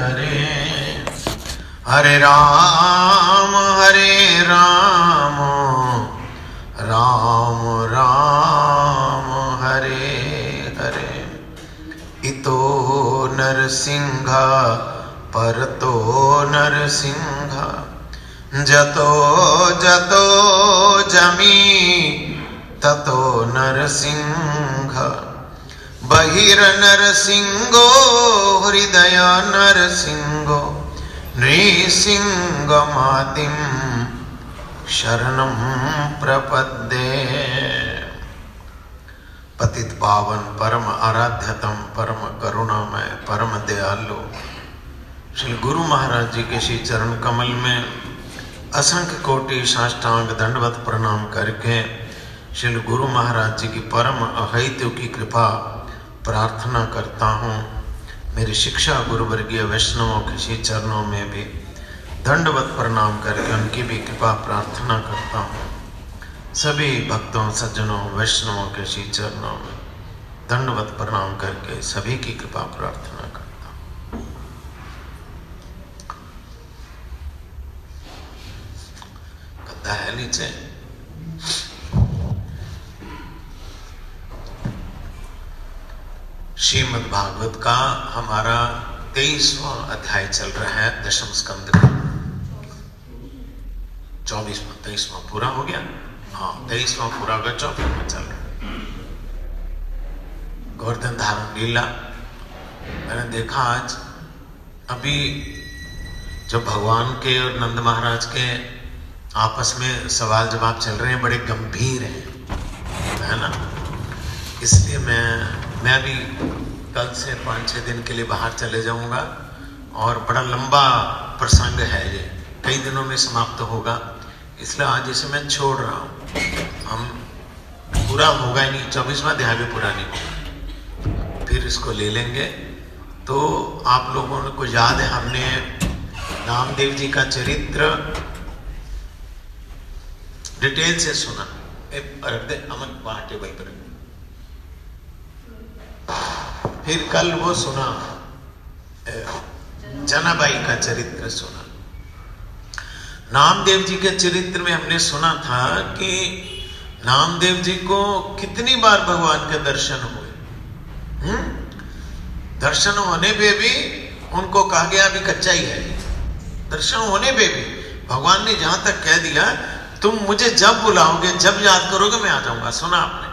हरे, हरे राम राम राम हरे हरे। इतो नरसिंह परतो नरसिंह, जतो जतो जमी ततो नरसिंह। बहिर्नरसिंहो हृदय नरसिंहो, नृसिंहमादिं शरणं प्रपद्ये। पतित पावन परम आराध्यतम परम करुणामय परम दयालु श्री गुरु महाराज जी के श्री चरण कमल में असंख्य कोटि साष्टांग दंडवत प्रणाम करके श्री गुरु महाराज जी की परम अहैतु की कृपा प्रार्थना करता हूँ। मेरी शिक्षा गुरु वर्गीय वैष्णवों के श्री चरणों में भी दंडवत प्रणाम करके उनकी भी कृपा प्रार्थना करता हूँ। सभी भक्तों सज्जनों वैष्णवों के श्री चरणों में दंडवत प्रणाम करके सभी की कृपा प्रार्थना करता हूँ। गद्दा है नीचे। श्रीमद् भागवत का हमारा 23वां अध्याय चल रहा है, दशम स्कंद का। 23वां पूरा हो गया। हाँ, 23वां पूरा हो गया, 24वां चल रहा है। गोवर्धन धारण लीला मैंने देखा आज। अभी जब भगवान के और नंद महाराज के आपस में सवाल जवाब चल रहे हैं, बड़े गंभीर हैं, है ना। इसलिए मैं भी कल से 5-6 दिन के लिए बाहर चले जाऊंगा और बड़ा लंबा प्रसंग है ये, कई दिनों में समाप्त होगा। इसलिए आज इसे मैं छोड़ रहा हूँ। हम पूरा होगा ही नहीं, 24वां अध्याय भी पूरा नहीं होगा, फिर इसको ले लेंगे। तो आप लोगों को याद है, हमने नामदेव जी का चरित्र डिटेल से सुना। रख दे अमन वहां टेबल पर। फिर कल वो सुना, जनाबाई का चरित्र सुना। नामदेव जी के चरित्र में हमने सुना था कि नामदेव जी को कितनी बार भगवान के दर्शन हुए। दर्शन होने पे भी उनको कहा गया अभी कच्चा ही है। दर्शन होने पे भी भगवान ने जहां तक कह दिया, तुम मुझे जब बुलाओगे, जब याद करोगे, मैं आ जाऊंगा। सुना आपने?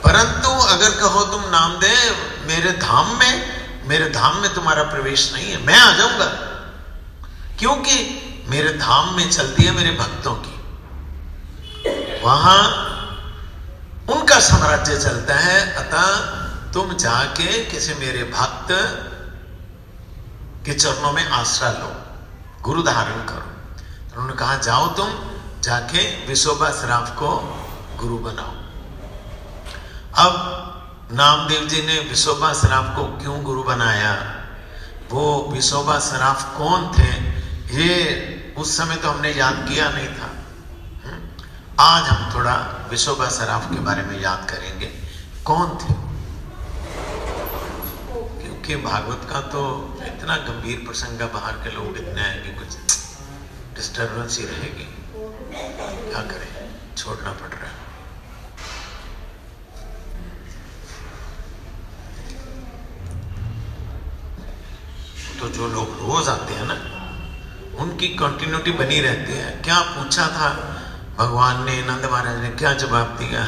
परंतु अगर कहो तुम नामदेव मेरे धाम में तुम्हारा प्रवेश नहीं है, मैं आ जाऊंगा, क्योंकि मेरे धाम में चलती है मेरे भक्तों की। वहां उनका साम्राज्य चलता है। अतः तुम जाके किसी मेरे भक्त के चरणों में आश्रय लो, गुरु धारण करो। तो उन्होंने कहा जाओ तुम जाके विशोबा श्राफ को गुरु बनाओ। अब नामदेव जी ने विशोबा श्राफ को क्यों गुरु बनाया, वो विशोबा श्राफ कौन थे, ये उस समय तो हमने याद किया नहीं था। आज हम थोड़ा विशोबा श्राफ के बारे में याद करेंगे, कौन थे। क्योंकि भागवत का तो इतना गंभीर प्रसंग है, बाहर के लोग इतने हैं कि कुछ डिस्टर्बेंस ही रहेगी। क्या करें, छोड़ना पड़ रहा है। तो जो लोग रोज आते हैं ना, उनकी कंटिन्यूटी बनी रहती है। क्या पूछा था भगवान ने, नंद महाराज ने क्या जवाब दिया।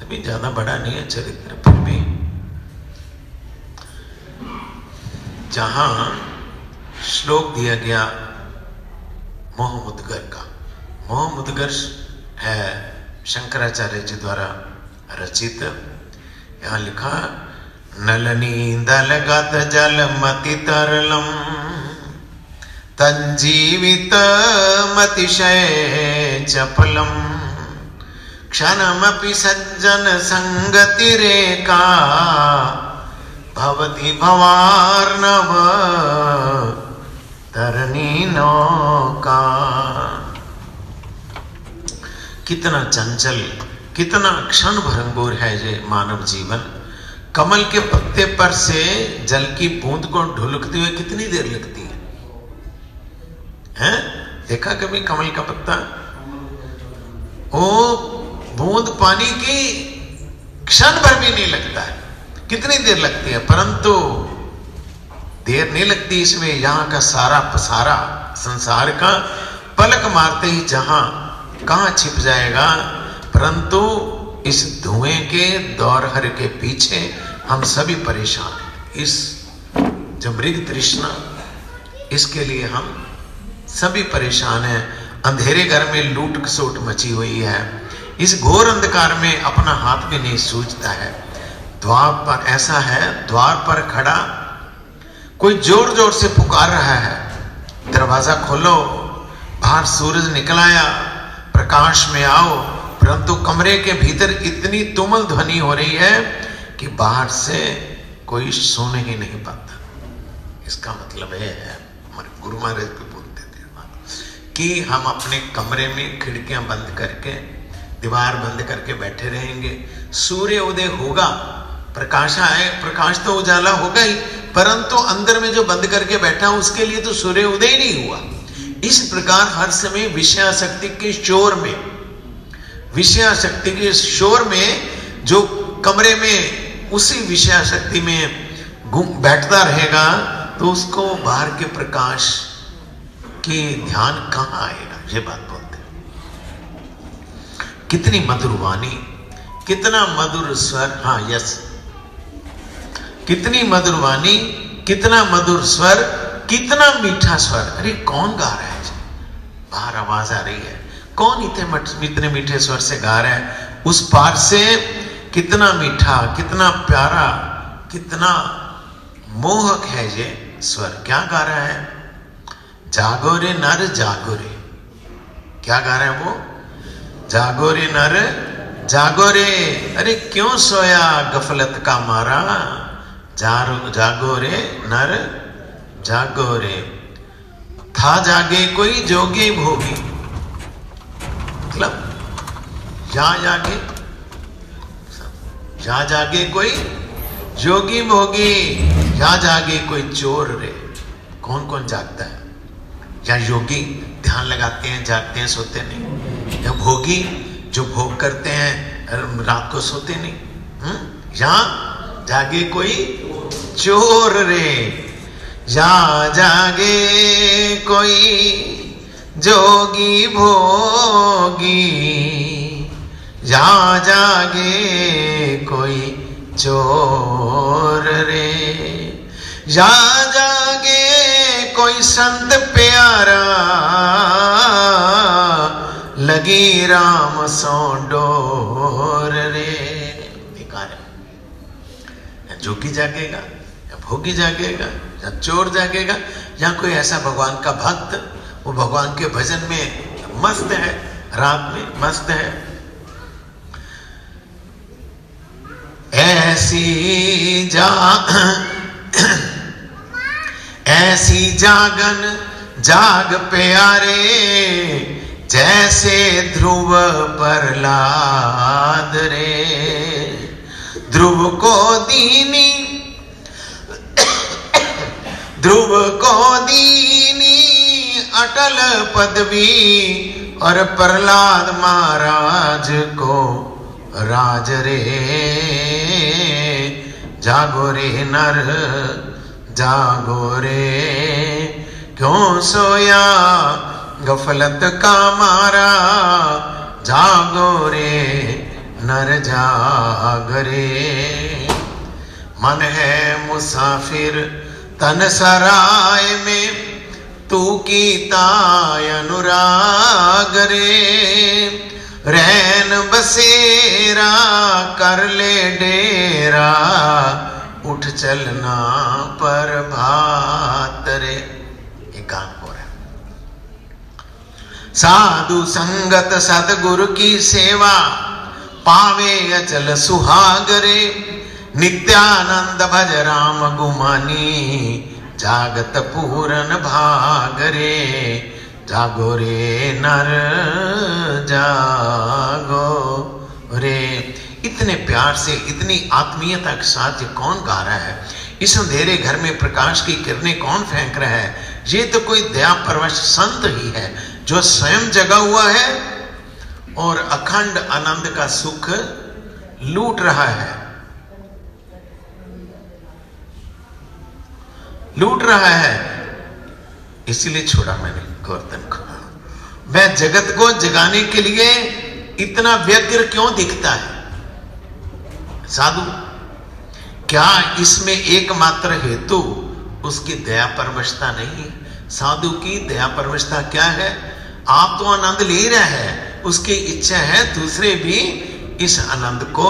भी ज्यादा बड़ा नहीं है चरित्र, फिर भी जहां श्लोक दिया गया मोह मुद्गर का, मोह मुद्गर है शंकराचार्य जी द्वारा रचित। यहाँ लिखा, नलनींदलगत जलमति तरलम तंजीवित मतिशय चपलम क्षणमपि सज्जन संगति रेखा भवति भवार्णव तरनी नौका। कितना चंचल कितना क्षण भंगुर है ये मानव जीवन। कमल के पत्ते पर से जल की बूंद को ढुलकते हुए कितनी देर लगती है? हैं? देखा कभी कमल का पत्ता? वो बूंद पानी की क्षण भर भी नहीं लगता है। कितनी देर लगती है, परंतु देर नहीं लगती इसमें। यहां का सारा पसारा संसार का पलक मारते ही जहां कहां छिप जाएगा। परंतु इस धुएं के दौरहर के पीछे हम सभी परेशान हैं। इस जो मृग तृष्णा, इसके लिए हम सभी परेशान हैं। अंधेरे घर में लूट खसोट मची हुई है। इस घोर अंधकार में अपना हाथ भी नहीं सूझता है। द्वार पर ऐसा है, द्वार पर खड़ा कोई जोर जोर से पुकार रहा है, दरवाजा खोलो, बाहर सूरज निकल आया, प्रकाश में आओ। परंतु कमरे के भीतर इतनी तुमुल ध्वनि हो रही है कि बाहर से कोई सुन ही नहीं पाता। इसका मतलब यह है, हमारे गुरु महाराज भी बोलते थे कि हम अपने कमरे में खिड़कियां बंद करके, दीवार बंद करके बैठे रहेंगे। सूर्य उदय होगा, प्रकाश आए, प्रकाश तो उजाला होगा ही, परंतु अंदर में जो बंद करके बैठा उसके लिए तो सूर्य उदय नहीं हुआ। इस प्रकार हर समय विषयासक्ति के शोर में, विषयासक्ति के शोर में जो कमरे में उसी विषयासक्ति में बैठता रहेगा तो उसको बाहर के प्रकाश की ध्यान कहां आएगा? ये बात बोलते हैं। कितनी मधुर वाणी, कितना मधुर स्वर। हाँ, यस, कितनी मधुर वाणी, कितना मधुर स्वर, कितना मीठा स्वर। अरे कौन गा रहा है? बाहर आवाज आ रही है, कौन इतने मीठे स्वर से गा रहा है? उस पार से कितना मीठा, कितना प्यारा, कितना मोहक है ये स्वर। क्या गा रहा है? जागो रे नर जागो रे। क्या गा रहा है वो? जागो रे नर जागो रे। अरे क्यों सोया गफलत का मारा, जागो रे नर जागो रे। था जागे कोई जोगी भोगी, मतलब जा जागे कोई जोगी भोगी, या जागे कोई चोर रे। कौन कौन जागता है? या योगी ध्यान लगाते हैं, जागते हैं, सोते नहीं, या भोगी जो भोग करते हैं, रात को सोते नहीं। या जागे कोई चोर रे, या जागे कोई जोगी भोगी, या जागे कोई चोर रे। या जागे कोई संत प्यारा, लगी राम सो डोर रे। बेकार है। जोगी जागेगा, या भोगी जागेगा, या चोर जागेगा, या कोई ऐसा भगवान का भक्त, वो भगवान के भजन में मस्त है, रात में मस्त है। ऐसी जागन जाग प्यारे, जैसे ध्रुव प्रहलाद रे। ध्रुव को दीनी अटल पदवी, और प्रहलाद महाराज को राज रे। जागो रे नर जागो रे, क्यों सोया गफलत का मारा, जागो रे नर जाग रे। मन है मुसाफिर तन सराय में, तू कीता अनुराग रे। रैन बसेरा कर ले डेरा, उठ चलना प्रभात रे। एक गान हो रहा है। साधु संगत सदगुरु की सेवा, पावे अचल सुहाग रे। नित्यानंद भज राम गुमानी, जागत पूरन भाग रे। जागो रे नर जागो रे। प्यार से, इतनी आत्मीयता के साथ ये कौन गा रहा है? इस अंधेरे घर में प्रकाश की किरणें कौन फेंक रहा है? ये तो कोई दया परवश संत ही है जो स्वयं जगा हुआ है और अखंड आनंद का सुख लूट रहा है, लूट रहा है। इसीलिए छोड़ा मैंने गोवर्धन को। वह जगत को जगाने के लिए इतना व्यग्र क्यों दिखता है साधु? क्या इसमें एकमात्र हेतु उसकी दया परवशता नहीं है? साधु की दया परवशता क्या है? आप तो आनंद ले रहे हैं, उसकी इच्छा है दूसरे भी इस आनंद को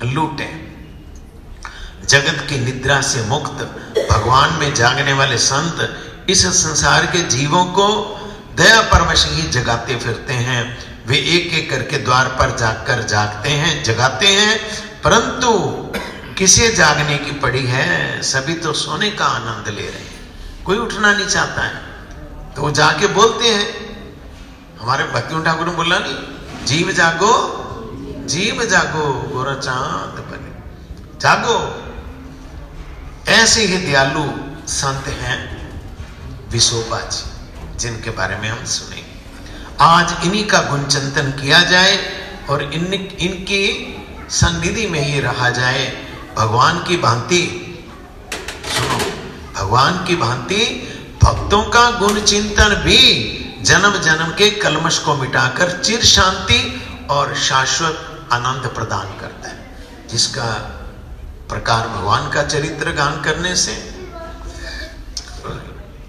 लूटें। जगत की निद्रा से मुक्त भगवान में जागने वाले संत इस संसार के जीवों को दया परवश ही जगाते फिरते हैं। वे एक एक करके द्वार पर जाकर जागते हैं, जगाते हैं, परंतु किसे जागने की पड़ी है? सभी तो सोने का आनंद ले रहे हैं, कोई उठना नहीं चाहता है। तो वो जाके बोलते हैं, हमारे भक्ति ठाकुर ने बोला नहीं, जीव जागो, जीव जागो, गोरा चांद बने, जागो। ऐसे ही दयालु संत हैं विसोबा जी, जिनके बारे में हम सुने। आज इन्हीं का गुण चिंतन किया जाए और इनकी सन्निधि में ही रहा जाए। भगवान की भांति सुनो, भगवान की भांति भक्तों का गुण चिंतन भी जन्म जन्म के कलमश को मिटाकर चिर शांति और शाश्वत आनंद प्रदान करता है। जिसका प्रकार भगवान का चरित्र गान करने से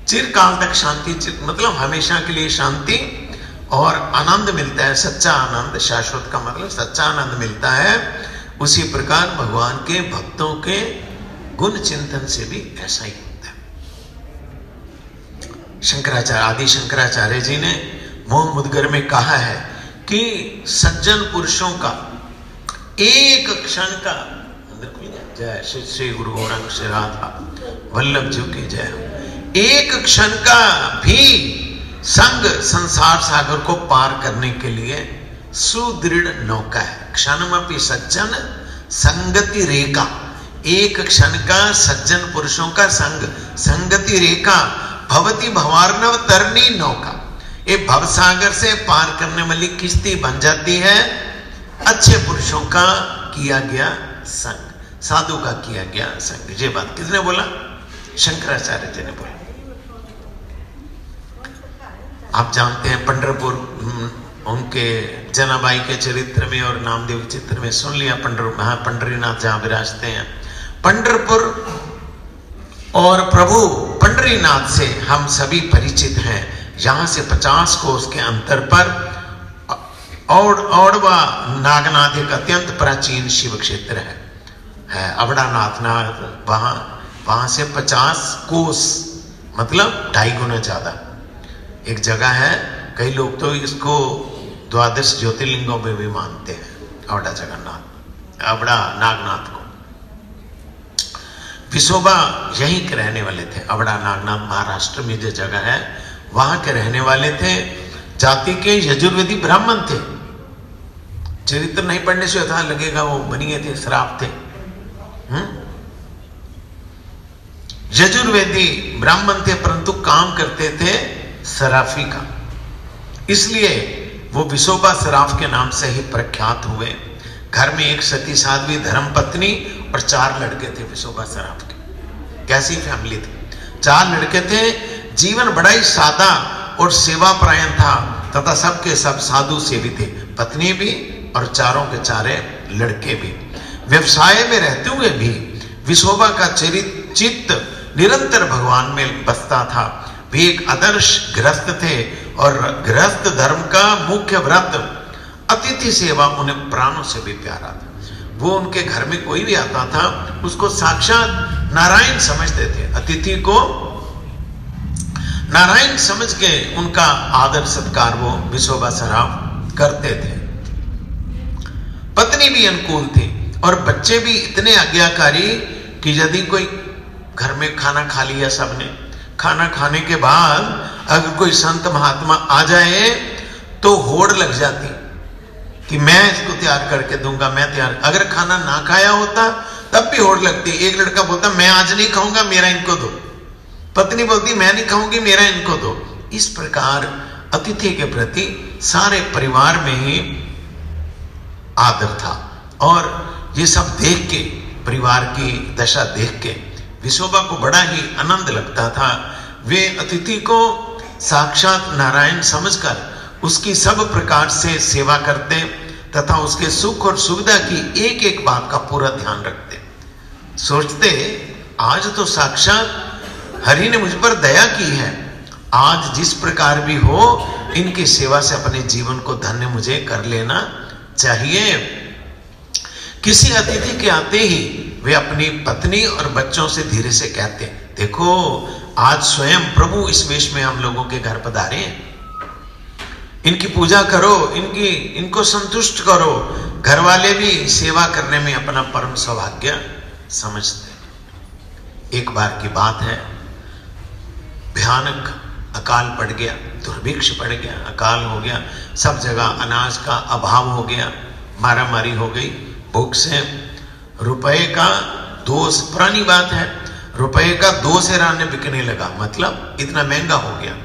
चिरकाल तक शांति, मतलब हमेशा के लिए शांति और आनंद मिलता है। सच्चा आनंद, शाश्वत का मतलब सच्चा आनंद मिलता है। उसी प्रकार भगवान के भक्तों के गुण चिंतन से भी ऐसा ही होता है। शंकराचार्य, आदि शंकराचार्य जी ने मोह मुद्गर में कहा है कि सज्जन पुरुषों का एक क्षण का, जय श्री श्री गुरु गौरांग श्री राधा वल्लभ जी की जय, एक क्षण का भी संग संसार सागर को पार करने के लिए सुदृढ़ नौका है। क्षणमपि सज्जन संगति रेखा, एक क्षण का सज्जन पुरुषों का संग, संगति रेखा भवती भवार्णव तरनी नौका, ये भवसागर से पार करने वाली किश्ती बन जाती है अच्छे पुरुषों का किया गया संग, साधु का किया गया संग। ये बात किसने बोला? शंकराचार्य जी ने बोला। आप जानते हैं पंढरपुर, उनके जनाबाई के चरित्र में और नामदेव के चित्र में सुन लिया, पंढरीनाथ जहां विराजते हैं। पंढरपुर और प्रभु पंढरीनाथ से हम सभी परिचित हैं। यहां से 50 कोस के अंतर पर औड़वा नागनाथ एक अत्यंत प्राचीन शिव क्षेत्र है अवड़ानाथ नाथ। वहां से 50 कोस मतलब 2.5 गुना ज्यादा एक जगह है। कई लोग तो इसको 12 ज्योतिर्लिंगों में भी मानते हैं, अवड़ा जगन्नाथ, अवड़ा नागनाथ को। विसोबा यहीं के रहने वाले थे। अवड़ा नागनाथ महाराष्ट्र में जो जगह है वहां के रहने वाले थे। जाति के यजुर्वेदी ब्राह्मण थे। चरित्र नहीं पढ़ने से था लगेगा वो बनिए थे, श्राप थे। यजुर्वेदी ब्राह्मण थे, परंतु काम करते थे सराफी का, इसलिए वो विसोबा सराफ के नाम से ही प्रख्यात हुए। घर में एक सती साध्वी धर्म पत्नी और 4 लड़के थे विसोबा सराफ के। कैसी फैमिली थी? 4 लड़के थे। जीवन बड़ा ही सादा और सेवा परायण था तथा सबके सब साधु सेवी थे, पत्नी भी और चारों के चारे लड़के भी। व्यवसाय में रहते हुए भी विसोबा का चित्त निरंतर भगवान में बसता था। वे एक आदर्श गृहस्थ थे और गृहस्थ धर्म का मुख्य व्रत अतिथि सेवा उन्हें प्राणों से भी प्यारा था। वो उनके घर में कोई भी आता था उसको साक्षात नारायण समझते थे। अतिथि को नारायण समझ के उनका आदर सत्कार वो विसोबा सराफ करते थे। पत्नी भी अनुकूल थी और बच्चे भी इतने आज्ञाकारी कि यदि कोई घर में खाना खा लिया सबने, खाना खाने के बाद अगर कोई संत महात्मा आ जाए तो होड़ लग जाती। कि मैं इसको तैयार करके दूंगा, मैं तैयार। अगर खाना ना खाया होता तब भी होड़ लगती। एक लड़का बोलता मैं आज नहीं खाऊंगा, मेरा इनको दो। पत्नी बोलती मैं नहीं खाऊंगी, मेरा इनको दो। इस प्रकार अतिथि के प्रति सारे परिवार में ही आदर था। और ये सब देख के, परिवार की दशा देख के विशोबा को बड़ा ही आनंद लगता था। वे अतिथि को साक्षात नारायण समझकर उसकी सब प्रकार से सेवा करते तथा उसके सुख और सुविधा की एक एक बात का पूरा ध्यान रखते। सोचते आज तो साक्षात हरि ने मुझ पर दया की है, आज जिस प्रकार भी हो इनकी सेवा से अपने जीवन को धन्य मुझे कर लेना चाहिए। किसी अतिथि के आते ही वे अपनी पत्नी और बच्चों से धीरे से कहते, देखो आज स्वयं प्रभु इस वेश में हम लोगों के घर पधारे हैं, इनकी पूजा करो, इनको संतुष्ट करो। घर वाले भी सेवा करने में अपना परम सौभाग्य समझते। एक बार की बात है, भयानक अकाल पड़ गया, दुर्भिक्ष पड़ गया, अकाल हो गया, सब जगह अनाज का अभाव हो गया, मारामारी हो गई, भूख से रुपए का 2, पुरानी बात है, रुपए का 2 सेर बिकने लगा, मतलब इतना महंगा हो गया।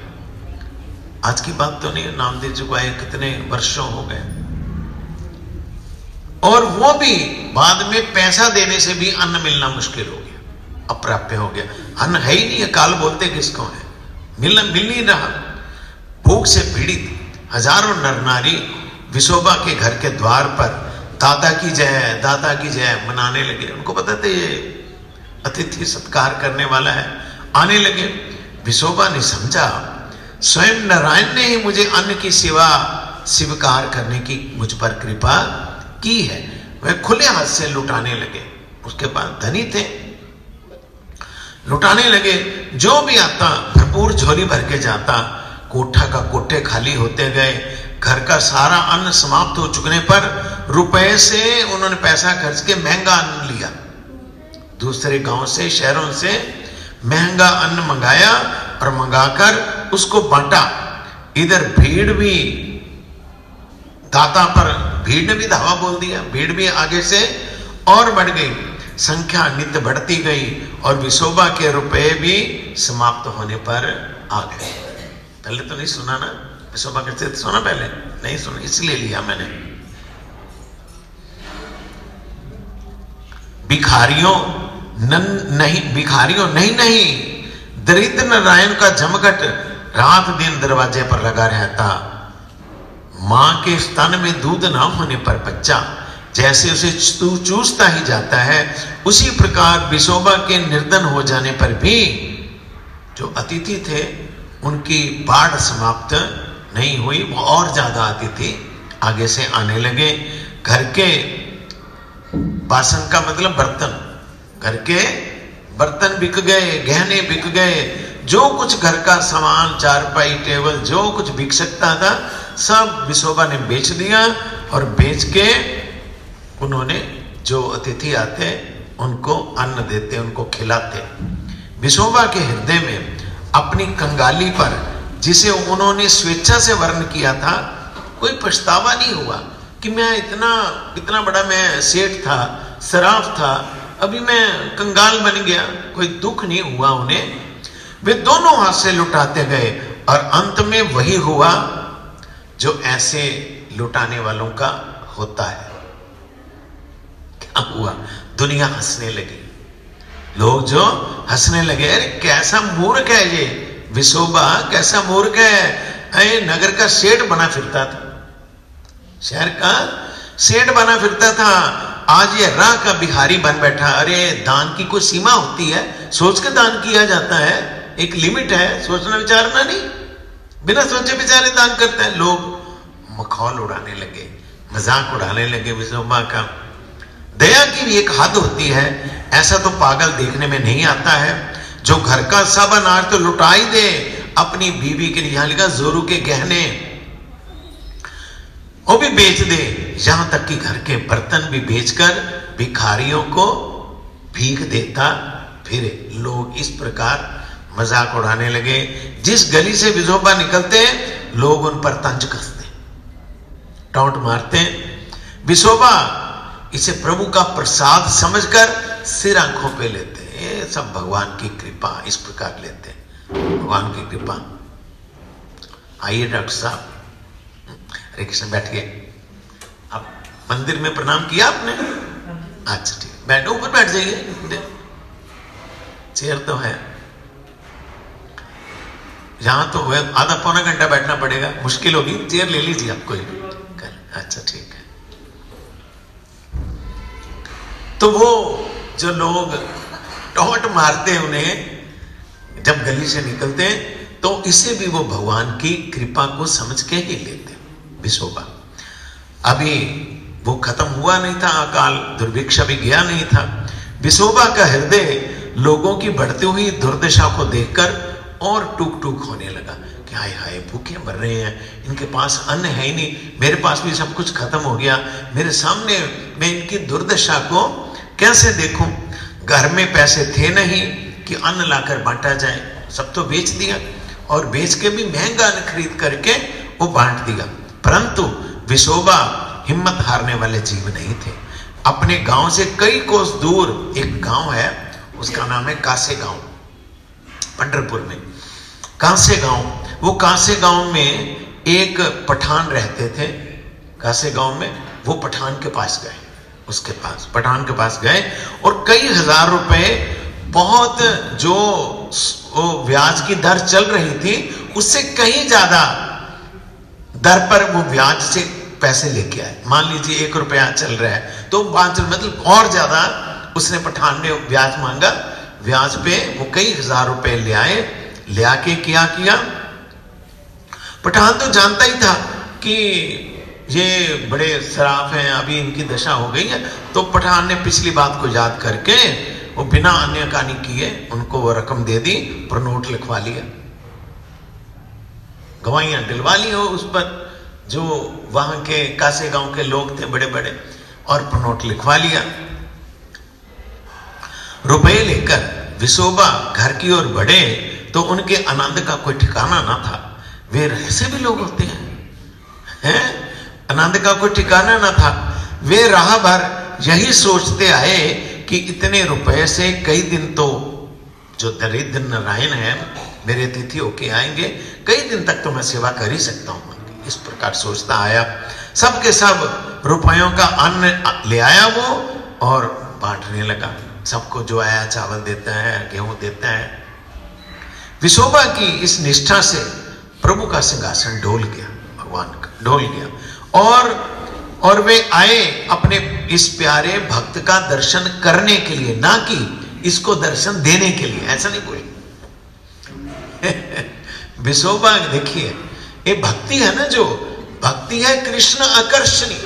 आज की बात तो नहीं, नाम दे चुका है, कितने वर्षों हो गए। और वो भी बाद में पैसा देने से भी अन्न मिलना मुश्किल हो गया, अप्राप्य हो गया। अन्न है ही नहीं, अकाल बोलते किसको है, मिल नहीं रहा। भूख से पीड़ित हजारों नर नारी विशोबा के घर के द्वार पर दाता की जय मनाने लगे। उनको पता था ये अतिथि सत्कार करने वाला है, आने लगे। विशोबा ने समझा स्वयं नारायण ने ही मुझे अन्न की सेवा स्वीकार करने की मुझ पर कृपा की है। वह खुले हाथ से लुटाने लगे, उसके पास धनी थे, लुटाने लगे। जो भी आता भरपूर झोली भर के जाता, कोठा का कोठे खाली होते गए। घर का सारा अन्न समाप्त हो चुकने पर रुपए से उन्होंने पैसा खर्च के महंगा अन्न लिया, दूसरे गांव से, शहरों से महंगा अन्न मंगाया और मंगाकर उसको बांटा। इधर भीड़ भी दाता पर, भीड़ ने भी धावा बोल दिया, भीड़ भी आगे से और बढ़ गई, संख्या नित्य बढ़ती गई और विशोबा के रुपए भी समाप्त होने पर आ गए। पहले तो नहीं सुना ना, विशोबा कैसे सुना, पहले नहीं सुना, इसलिए लिया मैंने। भिखारियों नहीं, दरिद्र नारायण का जमघट रात दिन दरवाजे पर लगा रहता। मां के स्तन में दूध ना होने पर बच्चा जैसे उसे चूसता ही जाता है, उसी प्रकार विशोबा के निर्धन हो जाने पर भी जो अतिथि थे उनकी बाढ़ समाप्त नहीं हुई, वो और ज्यादा अतिथि आगे से आने लगे। घर के बासन का मतलब बर्तन, घर के बर्तन बिक गए, गहने बिक गए, जो कुछ घर का सामान, चारपाई, टेबल, जो कुछ बिक सकता था सब विशोबा ने बेच दिया। और बेच के उन्होंने जो अतिथि आते उनको अन्न देते, उनको खिलाते। विशोबा के हृदय में अपनी कंगाली पर, जिसे उन्होंने स्वेच्छा से वर्ण किया था, कोई पछतावा नहीं हुआ कि मैं इतना बड़ा मैं सेठ था, सराफ था, अभी मैं कंगाल बन गया। कोई दुख नहीं हुआ उन्हें। वे दोनों हाथ से लुटाते गए और अंत में वही हुआ जो ऐसे लुटाने वालों का होता है। क्या हुआ? दुनिया हंसने लगी, लोग जो हंसने लगे, अरे कैसा मूर्ख है ये विशोबा, कैसा मूर्ख है, नगर का सेठ बना फिरता था, शहर का सेठ बना फिरता था, आज ये राह का भिखारी बन बैठा। अरे दान की कोई सीमा होती है, सोच के दान किया जाता है, एक लिमिट है, सोचना विचारना नहीं, बिना सोचे विचारे दान करते हैं। लोग मखौल उड़ाने लगे, मजाक उड़ाने लगे विशोबा का। दया की भी एक हद होती है, ऐसा तो पागल देखने में नहीं आता है जो घर का सब अनाज तो लुटा ही दे, अपनी बीवी के यहाँ लिखा जोरू के गहने वो भी बेच दे, यहां तक कि घर के बर्तन भी बेचकर भिखारियों को भीख देता फिरे। लोग इस प्रकार मजाक उड़ाने लगे। जिस गली से विशोबा निकलते लोग उन पर तंज कसते, टोंट मारते, विसोबा इसे प्रभु का प्रसाद समझकर सिर आंखों पे लेते हैं। ये सब भगवान की कृपा, इस प्रकार लेते हैं भगवान की कृपा। आइए डॉक्टर साहब, हरे कृष्ण, बैठिए। अब मंदिर में प्रणाम किया आपने? अच्छा ठीक, बैठो, ऊपर बैठ जाइए, चेयर तो है। यहां तो आधा पौना घंटा बैठना पड़ेगा, मुश्किल होगी, चेयर ले लीजिए आप कोई भी। अच्छा ठीक है। तो वो जो लोग टॉन्ट मारते हैं उन्हें जब गली से निकलते हैं, तो इसे भी वो भगवान की कृपा को समझ के ही लेते। विसोबा अभी वो खत्म हुआ नहीं था, अकाल दुर्भिक्ष भी गया नहीं था। विसोबा का हृदय लोगों की बढ़ती हुई दुर्दशा को देखकर और टूक टूक होने लगा कि हाय हाय, भूखे मर रहे हैं, इनके पास अन्न है ही नहीं, मेरे पास भी सब कुछ खत्म हो गया, मेरे सामने मैं इनकी दुर्दशा को कैसे देखूं। घर में पैसे थे नहीं कि अन्न लाकर बांटा जाए, सब तो बेच दिया, और बेच के भी महंगा अन्न खरीद करके वो बांट दिया। परंतु विसोबा हिम्मत हारने वाले जीव नहीं थे। अपने गांव से कई कोस दूर एक गांव है, उसका नाम है कासे गांव, पंढरपुर में कासे गांव। वो कासे गांव में एक पठान रहते थे। कासे गांव में वो पठान के पास गए, उसके पास पठान के पास गए, और कई हजार रुपए, बहुत जो ब्याज की दर चल रही थी उससे कहीं ज्यादा दर पर वो ब्याज से पैसे लेके आए। मान लीजिए 1 रुपया चल रहा है तो 5 मतलब और ज्यादा उसने पठान ने ब्याज मांगा। ब्याज पे वो कई हजार रुपए ले आए। ले आके क्या किया, पठान तो जानता ही था कि ये बड़े सराफ हैं, अभी इनकी दशा हो गई है, तो पठान ने पिछली बात को याद करके वो बिना आन्याकानी किए उनको वो रकम दे दी, पर नोट लिखवा लिया, गवाहियां दिलवा ली हो उस पर, जो वहां के कासे गांव के लोग थे बड़े बड़े, और नोट लिखवा लिया। रुपए लेकर विसोबा घर की ओर बढ़े तो उनके आनंद का कोई ठिकाना ना था। वे ऐसे भी लोग होते हैं, आनंद का कोई ठिकाना ना था। वे राह भर यही सोचते आए कि इतने रुपए से कई दिन तो जो दरिद्र नारायण है मेरे अतिथि होके आएंगे, कई दिन तक तो मैं सेवा कर ही सकता हूं। इस प्रकार सोचता आया। सबके सब रुपयों का अन्न ले आया वो और बांटने लगा। सबको जो आया चावल देता है, गेहूं देता है। विसोबा की इस निष्ठा से प्रभु का सिंहासन डोल गया, भगवान का डोल गया, और वे आए अपने इस प्यारे भक्त का दर्शन करने के लिए, ना कि इसको दर्शन देने के लिए। ऐसा नहीं बोले। विसोबा देखिए, ये भक्ति है ना, जो भक्ति है कृष्ण आकर्षणी,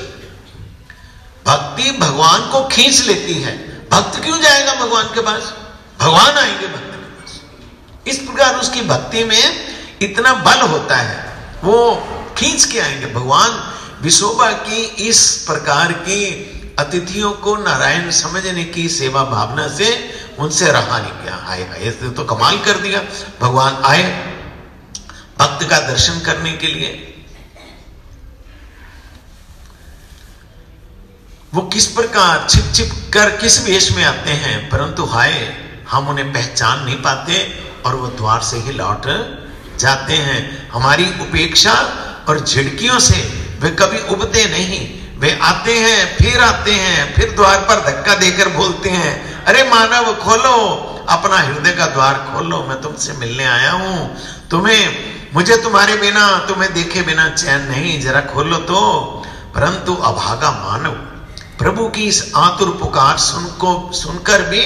भक्ति भगवान को खींच लेती है। भक्त क्यों जाएगा भगवान के पास, भगवान आएंगे भक्त के पास। इस प्रकार उसकी भक्ति में इतना बल होता है, वो खींच के आएंगे भगवान। विसोबा की इस प्रकार की अतिथियों को नारायण समझने की सेवा भावना से उनसे रहा नहीं गया। हाय हाय, इसने तो कमाल कर दिया। भगवान आए भक्त का दर्शन करने के लिए। वो किस प्रकार छिप छिप कर किस वेश में आते हैं, परंतु हाय हम उन्हें पहचान नहीं पाते और वो द्वार से ही लौट जाते हैं। हमारी उपेक्षा और झिड़कियों से वे कभी उबते नहीं। वे आते हैं, फिर द्वार पर धक्का देकर बोलते हैं, अरे मानव खोलो, अपना हृदय का द्वार खोलो, मैं तुमसे मिलने आया हूं। मुझे तुम्हारे बिना, तुम्हें देखे बिना चैन नहीं, जरा खोलो तो। परंतु अभागा मानव प्रभु की इस आतुर पुकार सुनकर भी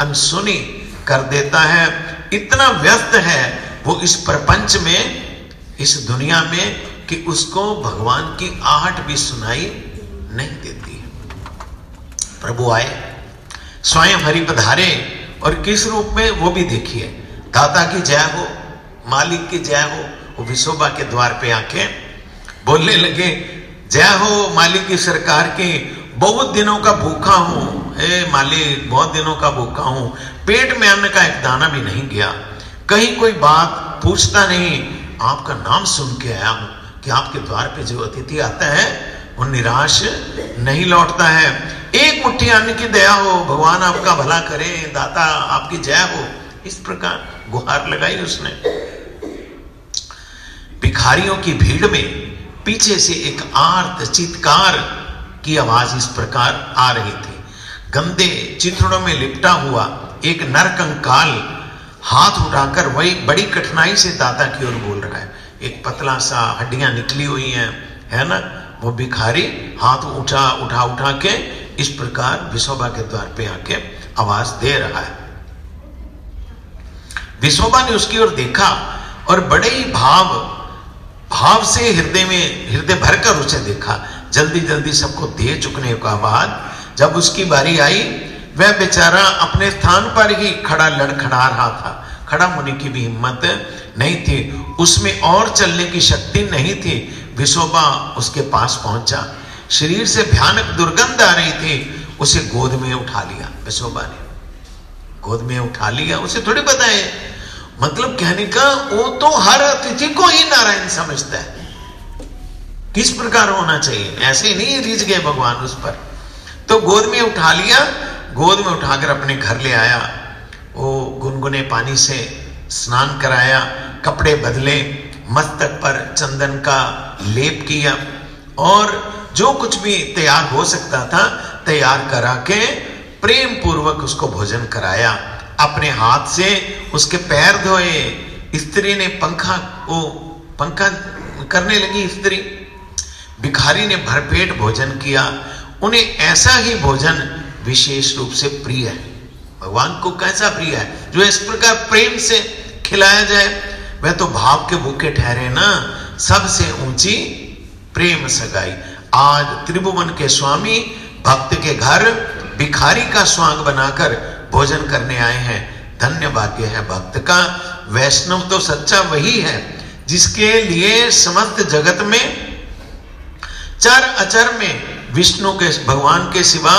अनसुनी कर देता है। इतना व्यस्त है वो इस प्रपंच में, इस दुनिया में, कि उसको भगवान की आहट भी सुनाई नहीं देती है। प्रभु आए, स्वयं हरि पधारे, और किस रूप में वो भी देखिए। दाता की जय हो, मालिक की जय हो। वो विसोबा के द्वार पे आके बोलने लगे, जय हो मालिक की सरकार की, बहुत दिनों का भूखा हूं, हे मालिक बहुत दिनों का भूखा हूं, पेट में अन्न का एक दाना भी नहीं गया, कहीं कोई बात पूछता नहीं, आपका नाम सुन के आया हूं कि आपके द्वार पे जो अतिथि आता है वो निराश नहीं लौटता है। एक मुट्ठी अन्न की दया हो, भगवान आपका भला करे, दाता आपकी जय हो, इस प्रकार गुहार लगाई उसने। भिखारियों की भीड़ में पीछे से एक आर्त चित्कार की आवाज इस प्रकार आ रही थी। गंदे चिथड़ों में लिपटा हुआ एक नरकंकाल हाथ उठाकर वही बड़ी कठिनाई से दाता की ओर बोल रहा है। एक पतला सा हड्डियां निकली हुई हैं, है ना, वो भिखारी हाथ उठा के इस प्रकार विसोबा के द्वार पे आके आवाज दे रहा है। विसोबा ने उसकी ओर देखा और बड़े ही भाव से हृदय भरकर उसे देखा। जल्दी जल्दी सबको दे चुकने के बाद जब उसकी बारी आई, वह बेचारा अपने स्थान पर ही खड़ा लड़खड़ा रहा था। खड़ा होने की भी हिम्मत नहीं थी, उसमें और चलने की शक्ति नहीं थी। विसोबा उसके पास पहुंचा, शरीर से भयानक दुर्गंध आ रही थी। उसे गोद में उठा लिया, विसोबा ने गोद में उठा लिया। उसे थोड़ी पता है, मतलब कहने का वो तो हर अतिथि को ही नारायण समझता है, किस प्रकार होना चाहिए, ऐसे ही नहीं रीझ गए भगवान उस पर। तो गोद में उठा लिया, गोद में उठाकर अपने घर ले आया। वो गुनगुने पानी से स्नान कराया, कपड़े बदले, मस्तक पर चंदन का लेप किया और जो कुछ भी तैयार हो सकता था तैयार करा के प्रेम पूर्वक उसको भोजन कराया। अपने हाथ से उसके पैर धोए। स्त्री ने पंखा करने लगी। स्त्री भिखारी ने भरपेट भोजन किया। उन्हें ऐसा ही भोजन विशेष रूप से प्रिय है। भगवान को कैसा प्रिय है? जो इस प्रकार प्रेम से खिलाया जाए, वह तो भाव के भूखे ठहरे ना। सबसे ऊंची प्रेम सगाई। आज त्रिभुवन के स्वामी भक्त के घर भिखारी का स्वांग बनाकर भोजन करने आए हैं। धन्य भाग्य है भक्त का। वैष्णव तो सच्चा वही है जिसके लिए समस्त जगत में चर अचर में विष्णु के भगवान के सिवा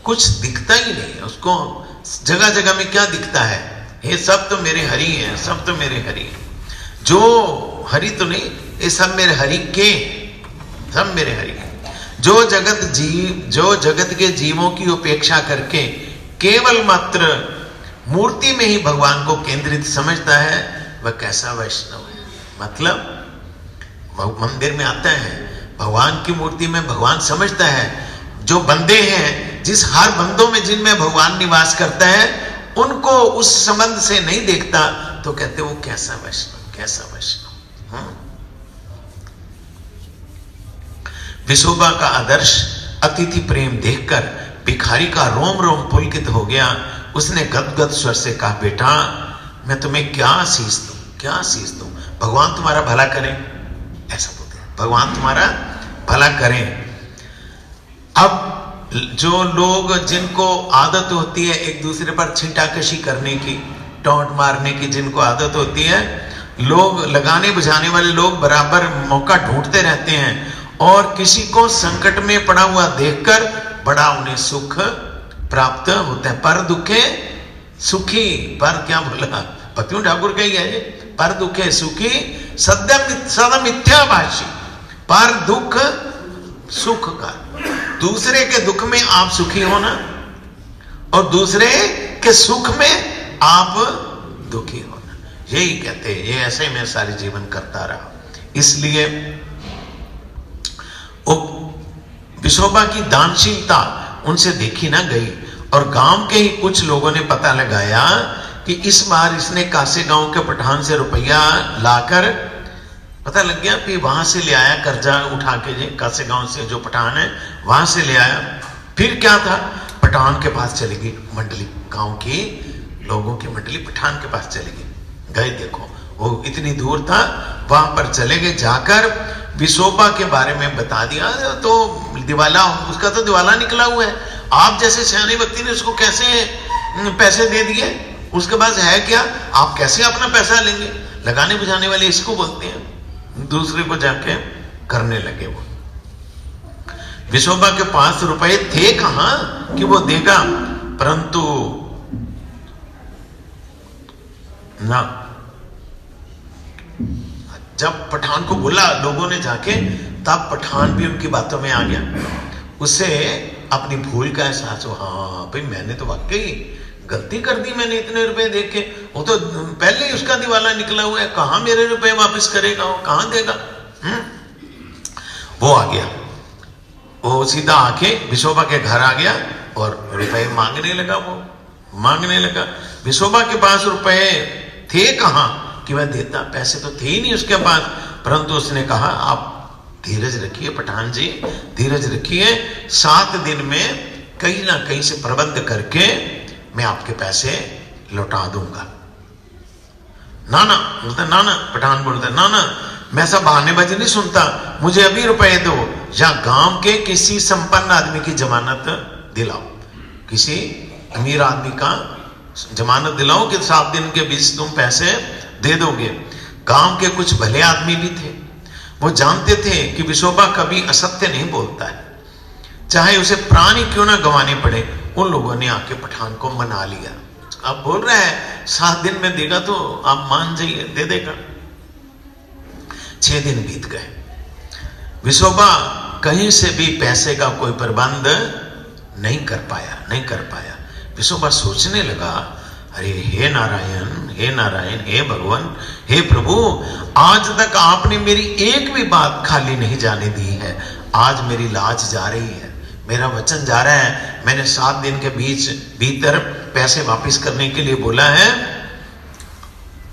कुछ दिखता ही नहीं। उसको जगह जगह में क्या दिखता है? ये सब तो मेरे हरि हैं, सब तो मेरे हरि हैं। जो हरि तो नहीं, ये सब मेरे हरि के, सब मेरे हरि हैं। जो जगत के जीवों की उपेक्षा करके केवल मात्र मूर्ति में ही भगवान को केंद्रित समझता है, वह कैसा वैष्णव है? मतलब मंदिर में आता है, भगवान की मूर्ति में भगवान समझता है। जो बंदे हैं, जिस हर बंदों में जिनमें भगवान निवास करता है, उनको उस संबंध से नहीं देखता, तो कहते वो कैसा वैष्णव, कैसा वैष्णव। विसोबा का आदर्श अतिथि प्रेम देखकर भिखारी का रोम रोम पुलकित हो गया। उसने गदगद स्वर से कहा, बेटा मैं तुम्हें क्या आशीष दूं, क्या आशीष दूं? भगवान तुम्हारा भला करें, ऐसा बोलते हैं, भगवान तुम्हारा भला करें। अब जो लोग, जिनको आदत होती है एक दूसरे पर छींटाकशी करने की, टोंट मारने की, जिनको आदत होती है, लोग लगाने बुझाने वाले लोग बराबर मौका ढूंढते रहते हैं और किसी को संकट में पड़ा हुआ देखकर बड़ा उन्हें सुख प्राप्त होता है। पर दुखे सुखी, पर क्या बोला पतियों ठाकुर का ही है, पर दुखे सुखी सदा मिथ्याभाषी, पर दुख सुख का। दूसरे के दुख में आप सुखी होना और दूसरे के सुख में आप दुखी होना, यही कहते हैं। ये ऐसे ही मैं सारे जीवन करता रहा। इसलिए विसोबा की दानशीलता उनसे देखी ना गई और गांव के ही कुछ लोगों ने पता लगाया कि इस बार इसने कासे गांव के पठान से रुपया लाकर, पता लग गया कि वहां से ले आया कर्जा उठा के, कासे गांव से जो पठान है वहां से ले आया। फिर क्या था, पठान के पास चली गई मंडली, गांव की लोगों की मंडली पठान के पास चली गई। देखो वो इतनी दूर था, वहां पर चले गए। जाकर विसोबा के बारे में बता दिया, तो दिवाला, उसका तो दिवाला निकला हुआ है। आप जैसे सियाने व्यक्ति ने उसको कैसे पैसे दे दिए? उसके पास है क्या? आप कैसे अपना पैसा लेंगे? लगाने बुझाने वाले इसको बोलते हैं। दूसरे को जाके करने लगे। वो विसोबा के पास रुपए थे कहां कि वो देगा, परंतु ना जब पठान को बोला लोगों ने जाके, तब पठान भी उनकी बातों में आ गया। उसे अपनी भूल का एहसास हुआ, हाँ भाई मैंने तो वाकई गलती कर दी, मैंने इतने रुपए दे के, वो तो पहले ही उसका दिवाला निकला हुआ है, कहां मेरे रुपए वापस करेगा, वो कहां देगा। वो आ गया, वो सीधा आके विशोबा के घर आ गया और रुपए मांगने लगा। वो मांगने लगा, विशोबा के पास रुपए थे कहां कि वह देता, पैसे तो थे ही नहीं उसके पास। परंतु उसने कहा आप धीरज रखिए पठान जी, धीरज रखिए, 7 दिन में कहीं ना कहीं से प्रबंध करके मैं आपके पैसे लौटा दूंगा। नाना बोलता, नाना, पठान बोलता, नाना मैं सब बहानेबाजी नहीं सुनता, मुझे अभी रुपए दो या गांव के किसी संपन्न आदमी की जमानत दिलाओ, किसी अमीर आदमी का जमानत दिलाओ कि 7 दिन के बीच तुम पैसे दे दोगे। गांव के कुछ भले आदमी भी थे, वो जानते थे कि विशोबा कभी असत्य नहीं बोलता है, चाहे उसे प्राण ही क्यों ना गंवाने पड़े। उन लोगों ने आके पठान को मना लिया। अब बोल रहा है 7 दिन में देगा तो आप मान जाइए, दे देगा। 6 दिन बीत गए, विशोबा कहीं से भी पैसे का कोई प्रबंध नहीं कर पाया। विशोबा सोचने लगा, अरे हे नारायण, हे नारायण, हे भगवान, हे प्रभु, आज तक आपने मेरी एक भी बात खाली नहीं जाने दी है। आज मेरी लाज जा रही है, मेरा वचन जा रहा है। मैंने 7 दिन के भीतर पैसे वापस करने के लिए बोला है।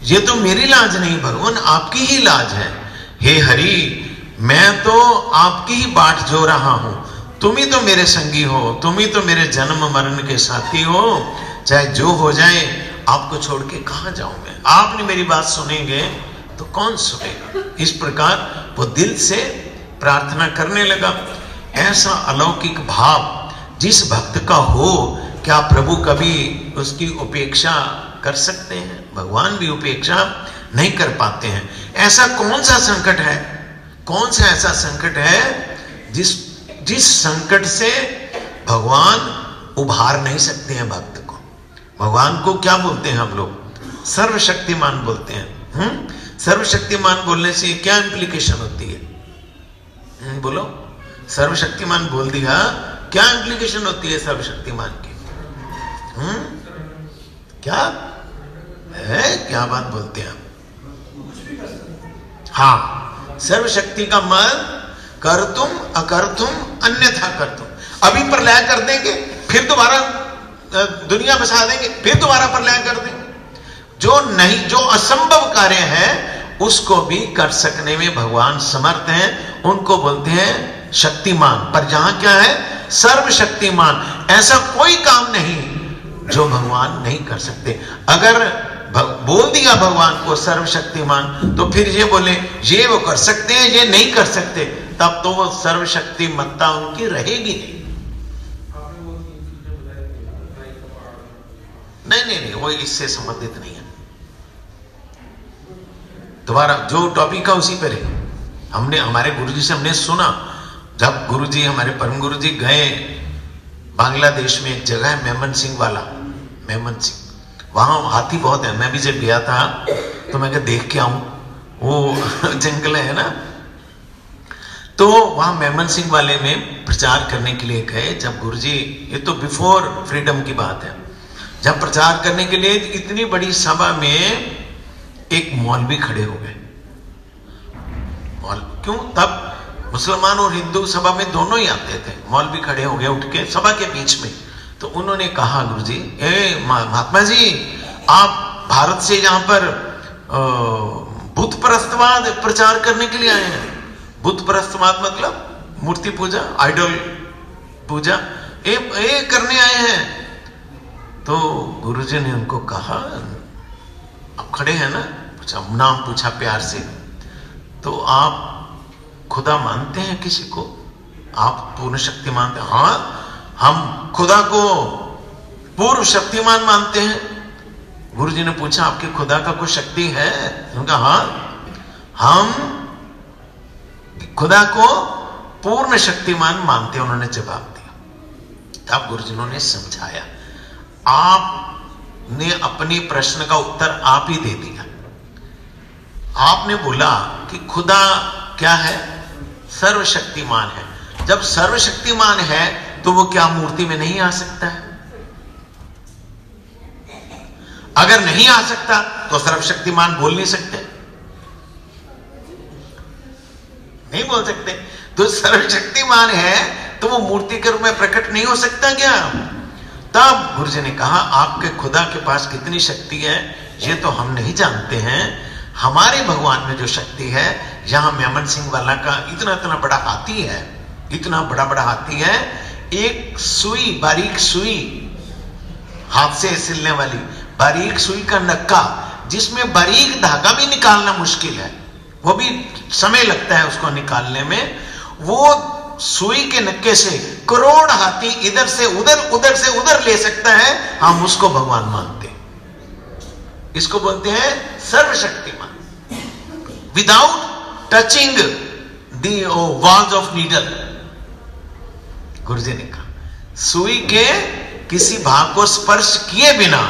ये तो मेरी लाज नहीं भगवान, आपकी ही लाज है। हे हरि, मैं तो आपकी ही बाट जो रहा हूं, तुम ही तो मेरे संगी हो, तुम ही तो मेरे जन्म मरण के साथी हो। चाहे जो हो जाए, आपको छोड़ के कहां जाऊं मैं, आपने मेरी बात सुनेंगे तो कौन सुनेगा। इस प्रकार वो दिल से प्रार्थना करने लगा। ऐसा अलौकिक भाव जिस भक्त का हो, क्या प्रभु कभी उसकी उपेक्षा कर सकते हैं? भगवान भी उपेक्षा नहीं कर पाते हैं। ऐसा कौन सा संकट है, कौन सा ऐसा संकट है जिस संकट से भगवान उभार नहीं सकते हैं भक्त को। भगवान को क्या बोलते हैं हम लोग? सर्वशक्तिमान बोलते हैं। सर्वशक्तिमान बोलने से क्या इंप्लीकेशन होती है? बोलो, सर्वशक्तिमान बोल दिया, क्या इंप्लीकेशन होती है सर्वशक्तिमान की? क्या है, क्या बात बोलते हैं? हाँ, सर्वशक्ति का मत कर तुम अकर्तुम अन्यथा कर तुम। अभी प्रलय कर देंगे, फिर दोबारा दुनिया बसा देंगे, फिर दोबारा प्रलय कर देंगे। जो असंभव कार्य है उसको भी कर सकने में भगवान समर्थ हैं, उनको बोलते हैं शक्तिमान। पर जहां क्या है? सर्वशक्तिमान। ऐसा कोई काम नहीं जो भगवान नहीं कर सकते। अगर बोल दिया भगवान को सर्वशक्तिमान, तो फिर ये बोले ये वो कर सकते हैं, ये नहीं कर सकते, तब तो वो सर्वशक्तिमत्ता उनकी रहेगी नहीं, वो इससे संबंधित नहीं है। दोबारा जो टॉपिक है उसी पर है। हमने हमारे गुरुजी से हमने सुना, जब गुरुजी, हमारे परम गुरुजी गए बांग्लादेश में, एक जगह है मेमन सिंह वाला, मेमन सिंह, वहां हाथी बहुत है। मैं भी जब गया था तो मैं देख के आऊं, वो जंगल है ना। तो वहां मेमन सिंह वाले में प्रचार करने के लिए गए। जब गुरुजी, ये तो बिफोर फ्रीडम की बात है, जब प्रचार करने के लिए इतनी बड़ी सभा में एक मौलवी खड़े हो गए। क्यों? तब मुसलमान और हिंदू सभा में दोनों ही आते थे। मौलवी खड़े हो गए उठ के सभा के बीच में। तो उन्होंने कहा, गुरुजी, महात्मा जी, आप भारत से यहाँ पर बुत परस्तवाद प्रचार करने के लिए आए हैं। बुत परस्तवाद मतलब मूर्ति पूजा, आइडल पूजा, ये करने आए हैं। तो गुरुजी ने उनको कहा, आप खड़े हैं ना, पूछा, नाम पूछा प्यार से, तो आप खुदा मानते हैं किसी को? आप पूर्ण शक्ति मानते हैं? हाँ, हम खुदा को पूर्व शक्तिमान मानते हैं। गुरुजी ने पूछा, आपके खुदा का कोई शक्ति है? उनका हाँ, हम खुदा को पूर्ण शक्तिमान मानते हैं, उन्होंने जवाब दिया। तब गुरुजी ने समझाया, आपने अपने प्रश्न का उत्तर आप ही दे दिया। आपने बोला कि खुदा क्या है? सर्वशक्तिमान है। जब सर्वशक्तिमान है तो वो क्या मूर्ति में नहीं आ सकता है? अगर नहीं आ सकता तो सर्वशक्तिमान बोल नहीं सकते, नहीं बोल सकते। तो सर्वशक्तिमान है तो वो मूर्ति के रूप में प्रकट नहीं हो सकता क्या? तब गुरु जी ने कहा, आपके खुदा के पास कितनी शक्ति है ये तो हम नहीं जानते हैं, हमारे भगवान में जो शक्ति है, यहां मेमन सिंह वाला का इतना इतना बड़ा हाथी है, इतना बड़ा बड़ा हाथी है, एक सुई, बारीक सुई, हाथ से सिलने वाली बारीक सुई का नक्का, जिसमें बारीक धागा भी निकालना मुश्किल है, वो भी समय लगता है उसको निकालने में, वो सुई के नक्के से करोड़ हाथी इधर से उधर, उधर से उधर ले सकता है, हम उसको भगवान मानते हैं। इसको बोलते हैं सर्वशक्तिमान। Without touching the walls of needle, गुरुजी ने कहा, सुई के किसी भाग को स्पर्श किए बिना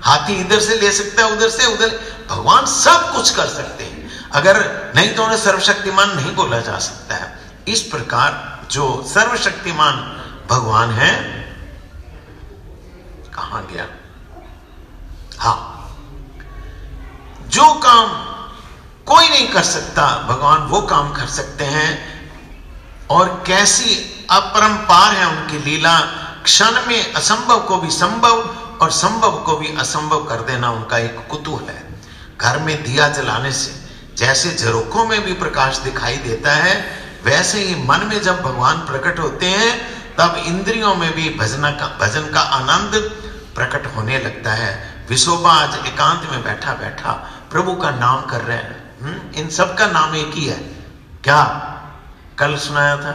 हाथी इधर से ले सकता है, उधर से उधर, भगवान सब कुछ कर सकते हैं। अगर नहीं तो उन्हें सर्वशक्तिमान नहीं बोला जा सकता है। इस प्रकार जो सर्वशक्तिमान भगवान है, कहां गया? हां, जो काम कोई नहीं कर सकता भगवान वो काम कर सकते हैं। और कैसी अपरंपार है उनकी लीला, क्षण में असंभव को भी संभव और संभव को भी असंभव कर देना उनका एक कुतूहल है। घर में दिया जलाने से जैसे झरोखों में भी प्रकाश दिखाई देता है, वैसे ही मन में जब भगवान प्रकट होते हैं तब इंद्रियों में भी भजन का आनंद प्रकट होने लगता है। विशोबा आज एकांत में बैठा बैठा प्रभु का नाम कर रहे हैं। इन सब का नाम एक ही है, क्या कल सुनाया था?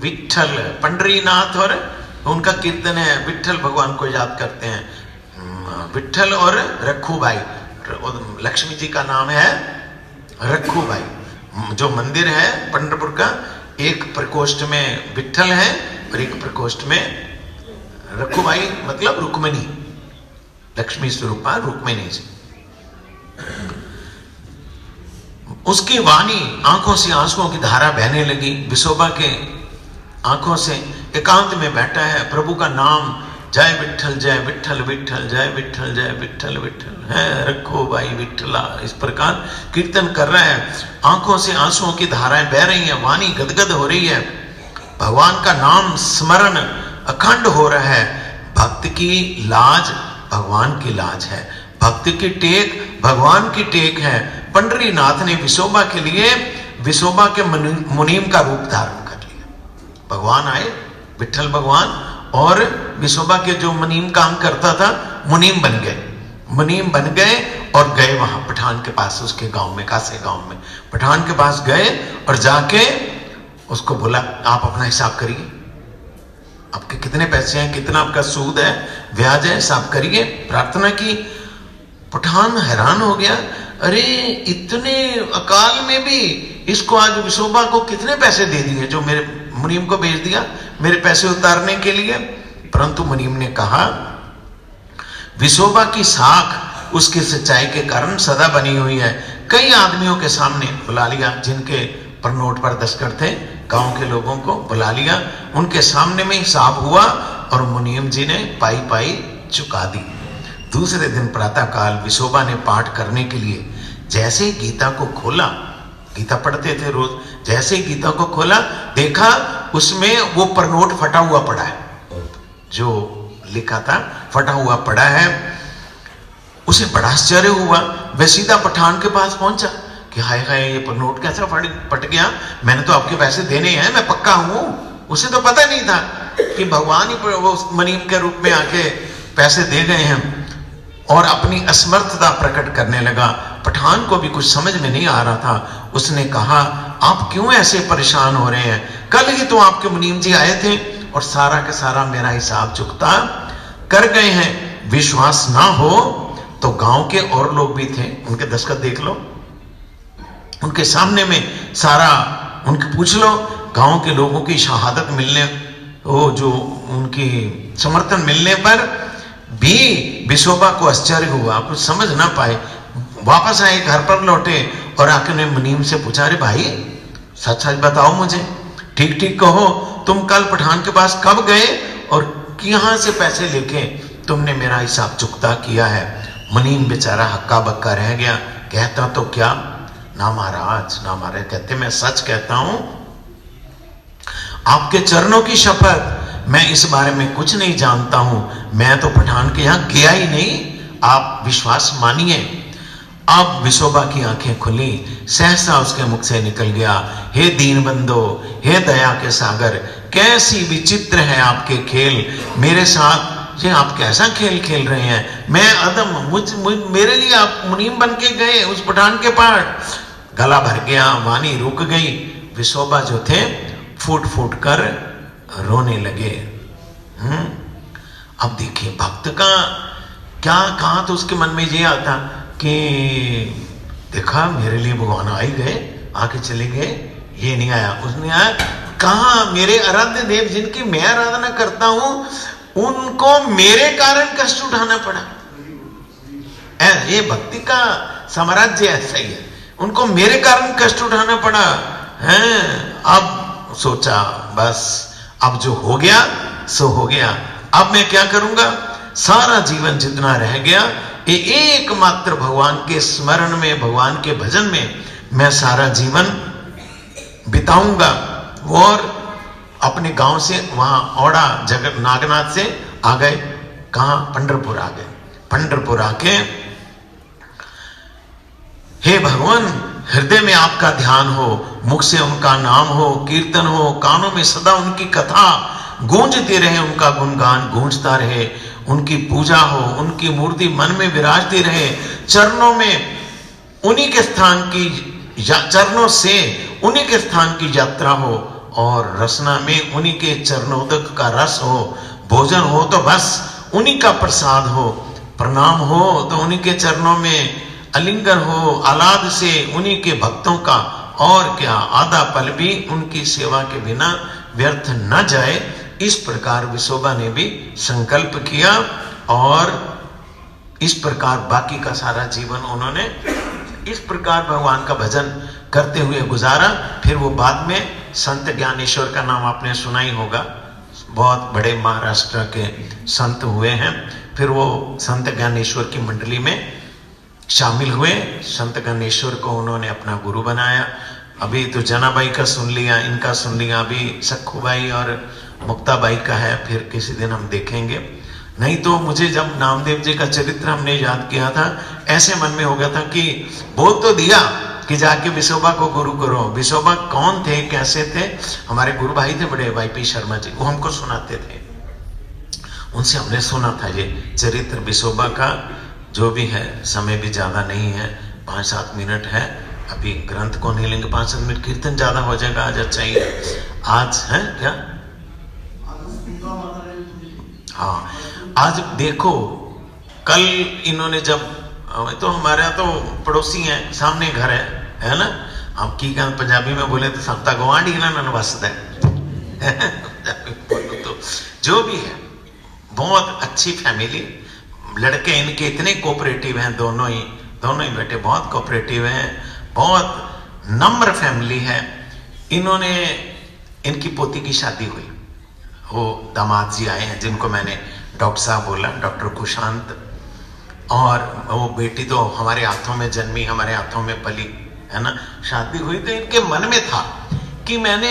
विठल, पंडरीनाथ, और उनका कीर्तन है, विठल भगवान को याद करते हैं। विठल और रखूबाई, लक्ष्मी जी का नाम है रखूबाई। जो मंदिर है पंढरपुर का, एक प्रकोष्ठ में विठल है और एक प्रकोष्ठ में रखूबाई, मतलब रुक्मिणी, लक्ष्मी स्वरूपा रुक्मिणी जी। उसकी वाणी, आंखों से आंसुओं की धारा बहने लगी। विशोबा के आंखों से एकांत में बैठा है, प्रभु का नाम, जय विठल जय विठल विठल, जय विठल जय विठल विठल, है रखो भाई विठला, इस प्रकार कीर्तन कर रहा है। आंखों से आंसुओं की धाराएं बह रही हैं, वाणी गदगद हो रही है, भगवान का नाम स्मरण अखंड हो रहा है। भक्त की लाज भगवान की लाज है, भक्त की टेक भगवान की टेक है। पंडरीनाथ ने विशोबा के लिए विशोबा के मुनीम का रूप धारण कर लिया। भगवान आए, विठल भगवान, और विशोबा के जो मुनीम काम करता था, मुनीम बन गए, मुनीम बन गए और गए वहां पठान के पास, उसके गांव में, कासे गांव में पठान के पास गए और जाके उसको बोला, आप अपना हिसाब करिए, आपके कितने पैसे हैं, कितना आपका सूद है, ब्याज है, हिसाब करिए। प्रार्थना की। पठान हैरान हो गया, अरे इतने अकाल में भी इसको आज विशोबा को कितने पैसे दे दिए, जो मेरे मुनीम को भेज दिया मेरे पैसे उतारने के लिए। परंतु मुनीम ने कहा, विशोबा की साख उसकी सच्चाई के कारण सदा बनी हुई है। कई आदमियों के सामने बुला लिया, जिनके पर नोट पर दस्तखत थे, गांव के लोगों को बुला लिया, उनके सामने में हिसाब हुआ और मुनीम जी ने पाई पाई चुका दी। दूसरे दिन प्रातःकाल विशोबा ने पाठ करने के लिए जैसे ही गीता को खोला, गीता पढ़ते थे रोज, जैसे ही गीता को खोला देखा उसमें वो परनोट फटा हुआ पड़ा है, जो लिखा था फटा हुआ पड़ा है। उसे बड़ा आश्चर्य हुआ, वह सीधा पठान के पास पहुंचा कि हाय हाय, ये परनोट कैसा फट गया, मैंने तो आपके पैसे देने हैं, मैं पक्का हूं। उसे तो पता नहीं था कि भगवान ही वो मुनीम के रूप में आके पैसे दे गए हैं, और अपनी असमर्थता प्रकट करने लगा। पठान को भी कुछ समझ में नहीं आ रहा था। उसने कहा, आप क्यों ऐसे परेशान हो रहे हैं, कल ही तो आपके मुनीम जी आए थे और सारा का सारा मेरा हिसाब चुकता कर गए हैं। विश्वास ना हो तो गांव के और लोग भी थे, उनके दस्तखत देख लो, उनके सामने में सारा उनके पूछ लो, गांव के लोगों की शहादत मिलने, वो जो उनकी समर्थन मिलने पर भी विशोबा को आश्चर्य हुआ, कुछ समझ ना पाए। वापस आए, घर पर लौटे और आके ने मुनीम से पूछा, अरे भाई सच सच बताओ मुझे, ठीक ठीक कहो, तुम कल पठान के पास कब गए और कहां से पैसे लेके तुमने मेरा हिसाब चुकता किया है? मुनीम बेचारा हक्का बक्का रह गया, कहता तो क्या, ना महाराज ना महाराज, कहते मैं सच कहता हूं, आपके चरणों की शपथ, मैं इस बारे में कुछ नहीं जानता हूं, मैं तो पठान के यहां गया ही नहीं, आप विश्वास मानिए। अब विशोबा की आंखें खुली, सहसा उसके मुख से निकल गया, हे दीन बंदो, हे दया के सागर, कैसी विचित्र है आपके खेल, मेरे साथ ये आप कैसा खेल खेल रहे हैं? मैं अदम, मेरे लिए आप मुनीम बन के गए उस पठान के पास। गला भर गया, वाणी रुक गई, विशोबा जो थे फूट फूट कर रोने लगे। अब देखिए भक्त का क्या कहा, तो उसके मन में ये आता कि देखा मेरे लिए भगवान आ ही गए, आके चले गए, ये नहीं आया, उसने आया, कहा मेरे आराध्य देव जिनकी मैं आराधना करता हूं उनको मेरे कारण कष्ट उठाना पड़ा। ये भक्ति का साम्राज्य ऐसा ही है, उनको मेरे कारण कष्ट उठाना पड़ा है। अब सोचा बस अब जो हो गया सो हो गया, अब मैं क्या करूंगा, सारा जीवन जितना रह गया ये एकमात्र भगवान के स्मरण में, भगवान के भजन में मैं सारा जीवन बिताऊंगा। और अपने गांव से वहां औड़ा जगत नागनाथ से आ गए, कहां, पंढरपुर आ गए। पंढरपुर आके हे भगवान हृदय में आपका ध्यान हो, मुख से उनका नाम हो, कीर्तन हो, कानों में सदा उनकी कथा गूंजती रहे, उनका गुणगान गूंजता रहे, उनकी पूजा हो, उनकी मूर्ति मन में विराजती रहे, चरणों में उन्हीं के स्थान की, चरणों से उन्हीं के स्थान की यात्रा हो, और रसना में उन्हीं के चरणोदक का रस हो, भोजन हो तो बस उन्हीं का प्रसाद हो, प्रणाम हो तो उन्हीं के चरणों में आलिंगन हो, आलाद से उन्हीं के भक्तों का, और क्या आधा पल भी उनकी सेवा के बिना व्यर्थ न जाए। इस प्रकार विशोबा ने भी संकल्प किया और इस प्रकार बाकी का सारा जीवन उन्होंने इस प्रकार भगवान का भजन करते हुए गुजारा। फिर वो बाद में संत ज्ञानेश्वर का नाम आपने सुना ही होगा, बहुत बड़े महाराष्ट्र के संत हुए हैं। फिर वो संत ज्ञानेश्वर की मंडली में शामिल हुए, संत ज्ञानेश्वर को उन्होंने अपना गुरु बनाया। अभी तो जनाबाई का सुन लिया, इनका सुन लिया, अभी सखूबाई और मुक्ताबाई का है, फिर किसी दिन हम देखेंगे। नहीं तो मुझे जब नामदेव जी का चरित्र हमने याद किया था, ऐसे मन में हो गया था कि बोल तो दिया कि जाके विशोबा को गुरु करो। विशोबा कौन थे, कैसे थे? हमारे गुरु भाई थे बड़े, वाईपी शर्मा जी, वो हमको सुनाते थे, उनसे हमने सुना था ये चरित्र विशोबा का। जो भी है, समय भी ज्यादा नहीं है, 5-7 मिनट है, अभी ग्रंथ को नहीं लेंगे, 5-7 मिनट, कीर्तन ज्यादा हो जाएगा आज, अच्छा ही आज है क्या? हाँ, आज देखो कल इन्होंने जब, तो हमारे तो पड़ोसी हैं, सामने घर है ना, आप की कहते पंजाबी में बोले तो संता गवांढी ना ननवसद है तो जो भी है, बहुत अच्छी फैमिली, लड़के इनके इतने कोऑपरेटिव हैं, दोनों ही बेटे बहुत कोऑपरेटिव हैं, बहुत नम्र फैमिली है। इन्होंने, इनकी पोती की शादी हुई, वो दामाद जी आए हैं जिनको मैंने डॉक्टर साहब बोला, डॉक्टर कुशांत, और वो बेटी तो हमारे हाथों में जन्मी, हमारे हाथों में पली, है ना। शादी हुई तो इनके मन में था कि मैंने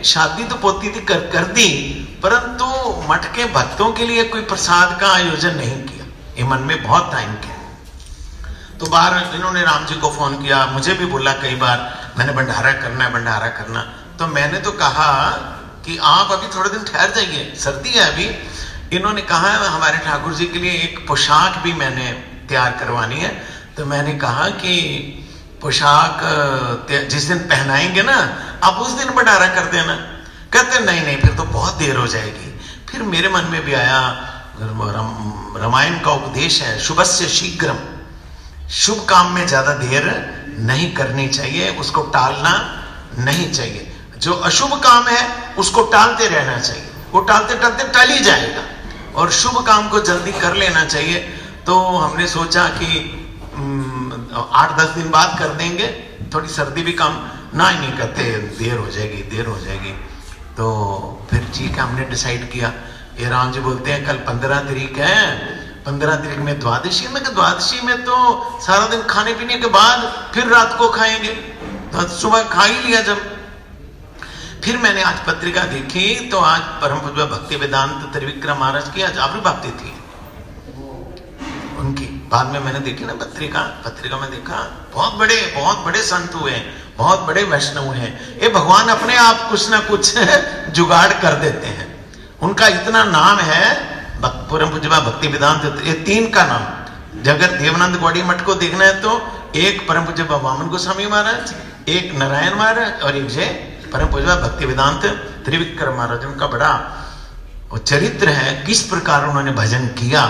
शादी तो पोती थी कर दी, परंतु मठ के भक्तों के लिए कोई प्रसाद का आयोजन नहीं किया, ये मन में बहुत था इनके। तो बाहर इन्होंने राम जी को फोन किया, मुझे भी बोला कई बार, मैंने भंडारा करना है, भंडारा करना। तो मैंने तो कहा कि आप अभी थोड़े दिन ठहर जाइए, सर्दी है अभी। इन्होंने कहा हमारे ठाकुर जी के लिए एक पोशाक भी मैंने तैयार करवानी है। तो मैंने कहा कि पोशाक जिस दिन पहनाएंगे ना, आप उस दिन भंडारा कर देना। कहते नहीं, फिर तो बहुत देर हो जाएगी। फिर मेरे मन में भी आया, रामायण का उपदेश है, शुभस्य शीघ्रम, शुभ काम में ज्यादा देर नहीं करनी चाहिए, उसको टालना नहीं चाहिए। जो अशुभ काम है उसको टालते रहना चाहिए, वो टालते टालते टल ही जाएगा, और शुभ काम को जल्दी कर लेना चाहिए। तो हमने सोचा कि 8-10 दिन बाद कर देंगे, थोड़ी सर्दी भी कम। ना ही नहीं करते, देर हो जाएगी, देर हो जाएगी। तो फिर ठीक है, हमने डिसाइड किया। ये राम जी बोलते हैं कल 15 तारीख है, 15 तारीख में द्वादशी। मैं कहा द्वादशी में तो सारा दिन खाने पीने के बाद फिर रात को खाएंगे, तो सुबह खा ही लिया। जब फिर मैंने आज पत्रिका देखी तो आज परम पूज्य भक्ति वेदांत त्रिविक्रम महाराज की आज आविर्भाव थी उनकी। बाद में मैंने देखी ना पत्रिका में देखा बहुत बड़े संत हुए हैं, बहुत बड़े वैष्णव हुए हैं। ये भगवान अपने आप कुछ ना कुछ जुगाड़ कर देते हैं। उनका इतना नाम है परम पूज्य भक्ति वेदांत, ये 3 का नाम। अगर देवानंद गौड़ी मठ को देखना है तो एक परम पूज्य वामन गोस्वामी महाराज, एक नारायण महाराज और एक जय परम पूज्य भक्ति वेदांत त्रिविक्रम महाराज। उनका बड़ा वो चरित्र है, किस प्रकार उन्होंने भजन किया,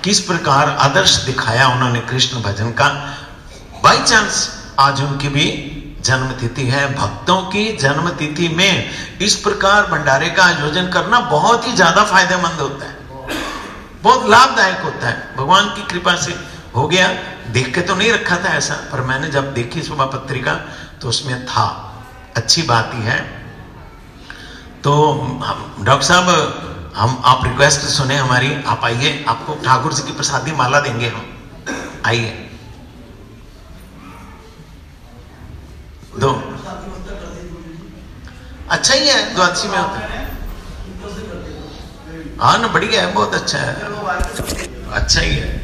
किस प्रकार आदर्श दिखाया उन्होंने कृष्ण भजन का। बाई चांस आज उनकी भी जन्म तिथि है। भक्तों की जन्म तिथि में इस प्रकार भंडारे का आयोजन करना बहुत ही ज्यादा फायदेमंद होता है, बहुत लाभदायक होता है। भगवान की कृपा से हो गया। देख के तो नहीं रखा था ऐसा, पर मैंने जब देखी सुबह पत्रिका तो उसमें था। अच्छी बात ही है। तो हम डॉक्टर साहब, आप रिक्वेस्ट सुने हमारी, आप आइए, आपको ठाकुर जी की प्रसादी माला देंगे हम, आइए। दो अच्छा ही है, द्वादशी में होता है। हाँ ना, बढ़िया है, बहुत अच्छा है, अच्छा ही है।